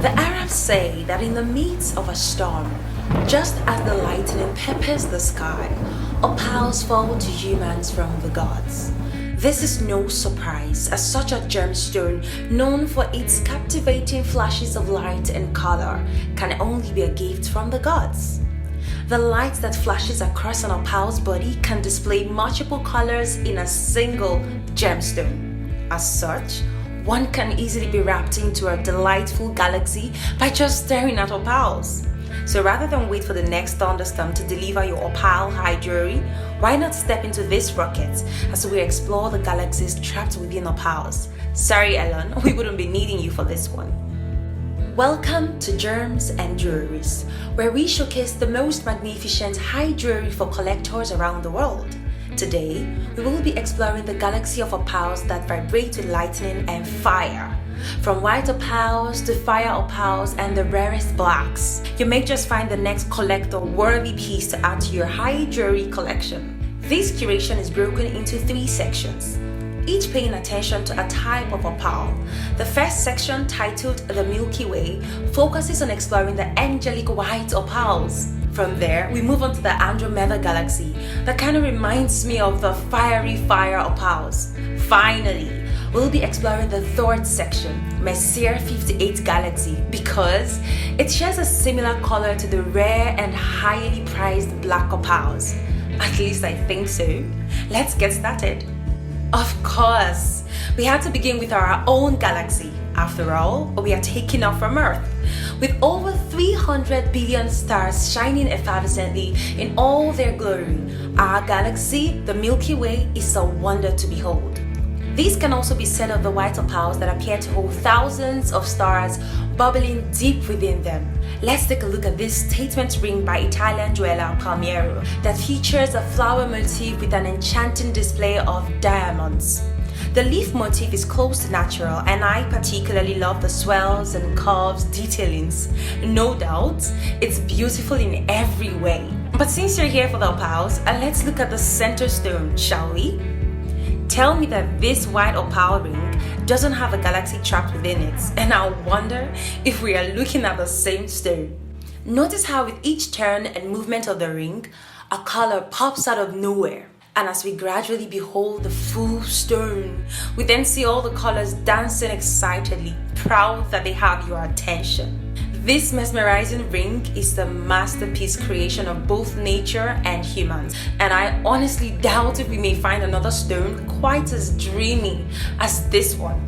The Arabs say that in the midst of a storm, just as the lightning peppers the sky, opals fall to humans from the gods. This is no surprise, as such a gemstone, known for its captivating flashes of light and color, can only be a gift from the gods. The light that flashes across an opal's body can display multiple colors in a single gemstone. As such, one can easily be wrapped into a delightful galaxy by just staring at opals. So rather than wait for the next thunderstorm to deliver your opal high jewelry, why not step into this rocket as we explore the galaxies trapped within opals? Sorry, Ellen, we wouldn't be needing you for this one. Welcome to Gems and Jewelries, where we showcase the most magnificent high jewelry for collectors around the world. Today, we will be exploring the galaxy of opals that vibrate with lightning and fire. From white opals to fire opals and the rarest blacks, you may just find the next collector-worthy piece to add to your high jewelry collection. This curation is broken into 3 sections, each paying attention to a type of opal. The first section, titled The Milky Way, focuses on exploring the angelic white opals. From there, we move on to the Andromeda galaxy that kind of reminds me of the fiery fire opals. Finally, we'll be exploring the third section, Messier 58 galaxy, because it shares a similar color to the rare and highly prized black opals. At least I think so. Let's get started. Of course, we had to begin with our own galaxy. After all, we are taking off from Earth. With over 300 billion stars shining effervescently in all their glory, our galaxy, the Milky Way, is a wonder to behold. These can also be said of the white opals that appear to hold thousands of stars bubbling deep within them. Let's take a look at this statement ring by Italian jeweler Palmiero that features a flower motif with an enchanting display of diamonds. The leaf motif is close to natural, and I particularly love the swells and curves detailings. No doubt, it's beautiful in every way. But since you're here for the opals, let's look at the center stone, shall we? Tell me that this white opal ring doesn't have a galaxy trapped within it, and I wonder if we are looking at the same stone. Notice how with each turn and movement of the ring, a color pops out of nowhere. And as we gradually behold the full stone, we then see all the colors dancing excitedly, proud that they have your attention. This mesmerizing ring is the masterpiece creation of both nature and humans, and I honestly doubt if we may find another stone quite as dreamy as this one.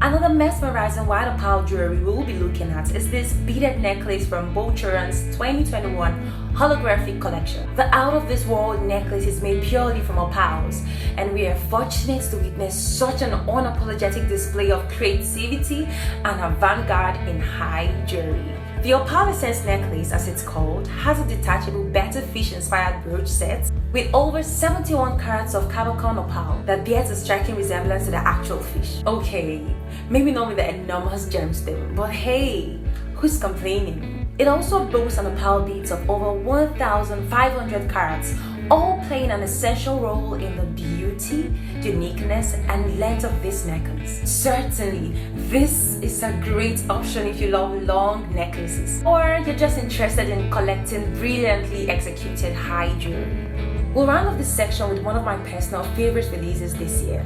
Another mesmerizing white opal jewelry we will be looking at is this beaded necklace from Boucheron's 2021 holographic collection. The out-of-this-world necklace is made purely from opals, and we are fortunate to witness such an unapologetic display of creativity and avant-garde in high jewelry. The opalescence necklace, as it's called, has a detachable betterfish-inspired brooch set with over 71 carats of Capricorn opal that bears a striking resemblance to the actual fish. Okay, maybe not with the enormous gemstone, but hey, who's complaining? It also boasts an opal beads of over 1,500 carats, all playing an essential role in the beauty, uniqueness, and length of this necklace. Certainly, this is a great option if you love long necklaces, or you're just interested in collecting brilliantly executed high jewelry. We'll round off this section with one of my personal favorite releases this year,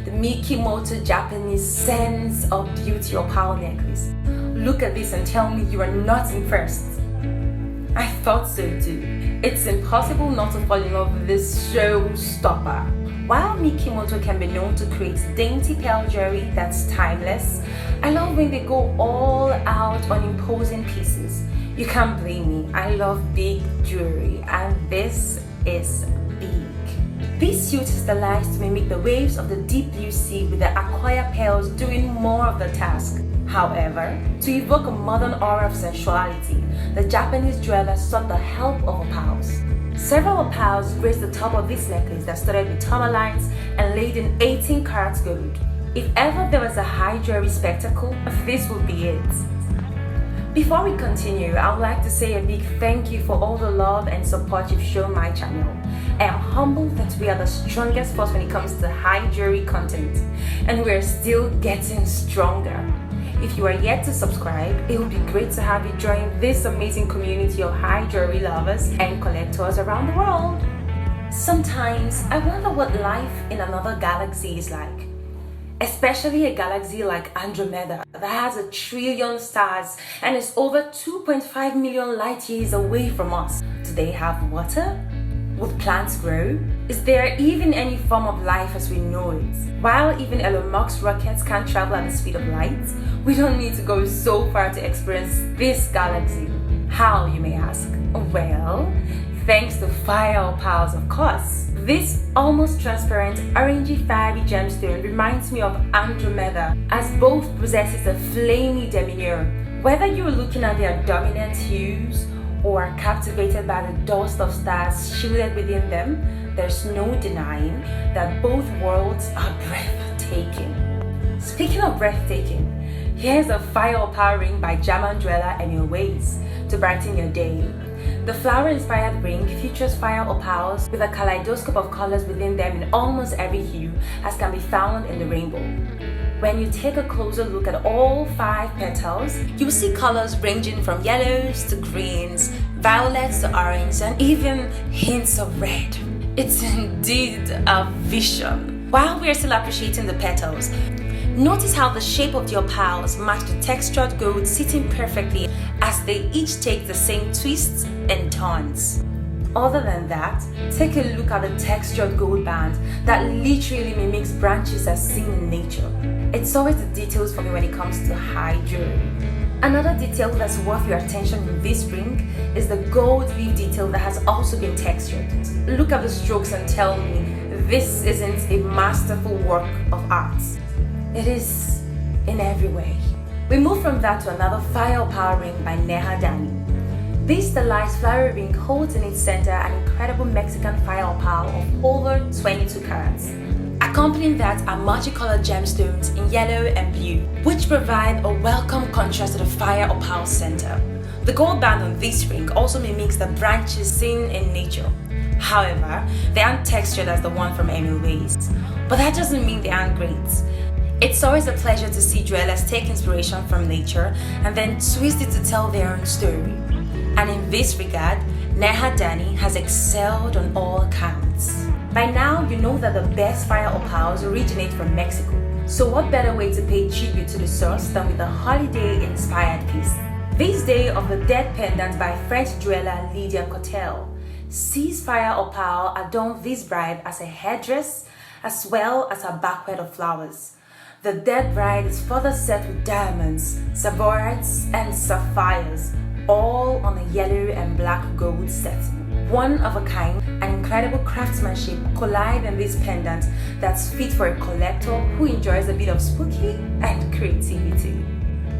the Mikimoto Japanese Sense of Beauty opal necklace. Look at this and tell me you are not impressed. I thought so too. It's impossible not to fall in love with this showstopper. While Mikimoto can be known to create dainty pearl jewelry that's timeless, I love when they go all out on imposing pieces. You can't blame me, I love big jewelry, and this is big. This suit is stylized to mimic the waves of the deep blue sea, with the aqua pearls doing more of the task. However, to evoke a modern aura of sensuality, the Japanese jeweler sought the help of opals. Several opals graced the top of this necklace that started with tourmalines and laid in 18 karats gold. If ever there was a high jewelry spectacle, this would be it. Before we continue, I would like to say a big thank you for all the love and support you've shown my channel. I am humbled that we are the strongest force when it comes to high jewelry content, and we are still getting stronger. If you are yet to subscribe, it would be great to have you join this amazing community of high jewelry lovers and collectors around the world. Sometimes I wonder what life in another galaxy is like, especially a galaxy like Andromeda that has 1 trillion stars and is over 2.5 million light years away from us. Do they have water? Would plants grow? Is there even any form of life as we know it? While even Elon Musk's rockets can't travel at the speed of light, we don't need to go so far to experience this galaxy. How, you may ask? Well, thanks to fire opals, of course. This almost transparent orangey fiery gemstone reminds me of Andromeda, as both possesses a flamey demeanor. Whether you're looking at their dominant hues or are captivated by the dust of stars shielded within them, there's no denying that both worlds are breathtaking. Speaking of breathtaking, here's a fire opal ring by German jeweler Jewelries to brighten your day. The flower-inspired ring features fire opals with a kaleidoscope of colors within them in almost every hue, as can be found in the rainbow. When you take a closer look at all 5 petals, you will see colors ranging from yellows to greens, violets to orange, and even hints of red. It's indeed a vision. While we are still appreciating the petals, notice how the shape of the opals match the textured gold sitting perfectly as they each take the same twists and turns. Other than that, take a look at the textured gold band that literally mimics branches as seen in nature. It's always the details for me when it comes to high jewelry. Another detail that's worth your attention in this ring is the gold leaf detail that has also been textured. Look at the strokes and tell me this isn't a masterful work of art. It is in every way. We move from that to another fire opal ring by Dani. This stylized flower ring holds in its center an incredible Mexican fire opal of over 22 carats. Accompanying that are multicolored gemstones in yellow and blue, which provide a welcome contrast to the fire opal center. The gold band on this ring also mimics the branches seen in nature. However, they aren't textured as the one from Jewelries, but that doesn't mean they aren't great. It's always a pleasure to see jewelers take inspiration from nature and then twist it to tell their own story. And in this regard, Dani has excelled on all counts. By now, you know that the best fire opals originate from Mexico. So what better way to pay tribute to the source than with a holiday-inspired piece? This Day of the Dead pendant by French jeweler Lydia Cotel sees fire opal adorn this bride as a headdress as well as a bouquet of flowers. The dead bride is further set with diamonds, savorites, and sapphires, all on a yellow and black gold setting. One of a kind and incredible craftsmanship collide in this pendant that's fit for a collector who enjoys a bit of spooky and creativity.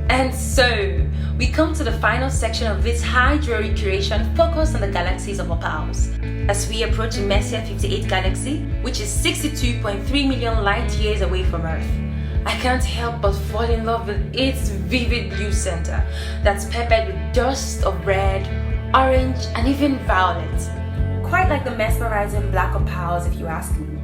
And so, we come to the final section of this high jewelry curation focused on the galaxies of opals. As we approach the Messier 58 galaxy, which is 62.3 million light years away from Earth, I can't help but fall in love with its vivid blue center that's peppered with dust of red, orange, and even violet. Quite like the mesmerizing black opals, if you ask me.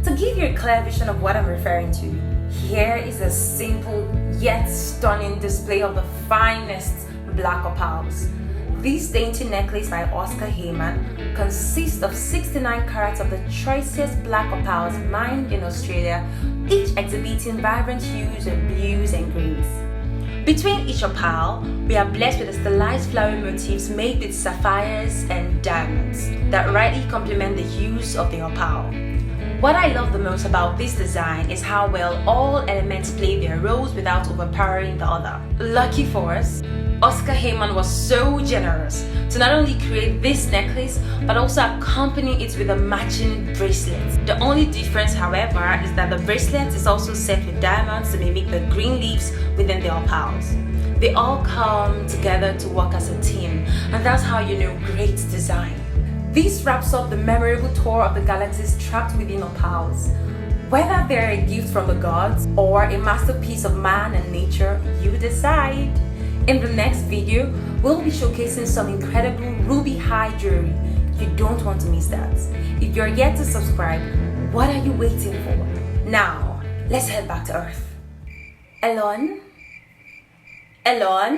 To give you a clear vision of what I'm referring to, here is a simple yet stunning display of the finest black opals. This dainty necklace by Oscar Heyman consists of 69 carats of the choicest black opals mined in Australia, each exhibiting vibrant hues of blues and greens. Between each opal, we are blessed with the stylized flower motifs made with sapphires and diamonds that rightly complement the hues of the opal. What I love the most about this design is how well all elements play their roles without overpowering the other. Lucky for us, Oscar Heyman was so generous to not only create this necklace but also accompany it with a matching bracelet. The only difference, however, is that the bracelet is also set with diamonds to mimic the green leaves within the opals. They all come together to work as a team, and that's how you know great design. This wraps up the memorable tour of the galaxies trapped within opals. Whether they're a gift from the gods or a masterpiece of man and nature, you decide. In the next video, we'll be showcasing some incredible ruby high jewelry. You don't want to miss that. If you're yet to subscribe, what are you waiting for? Now, let's head back to Earth. Elon? Elon.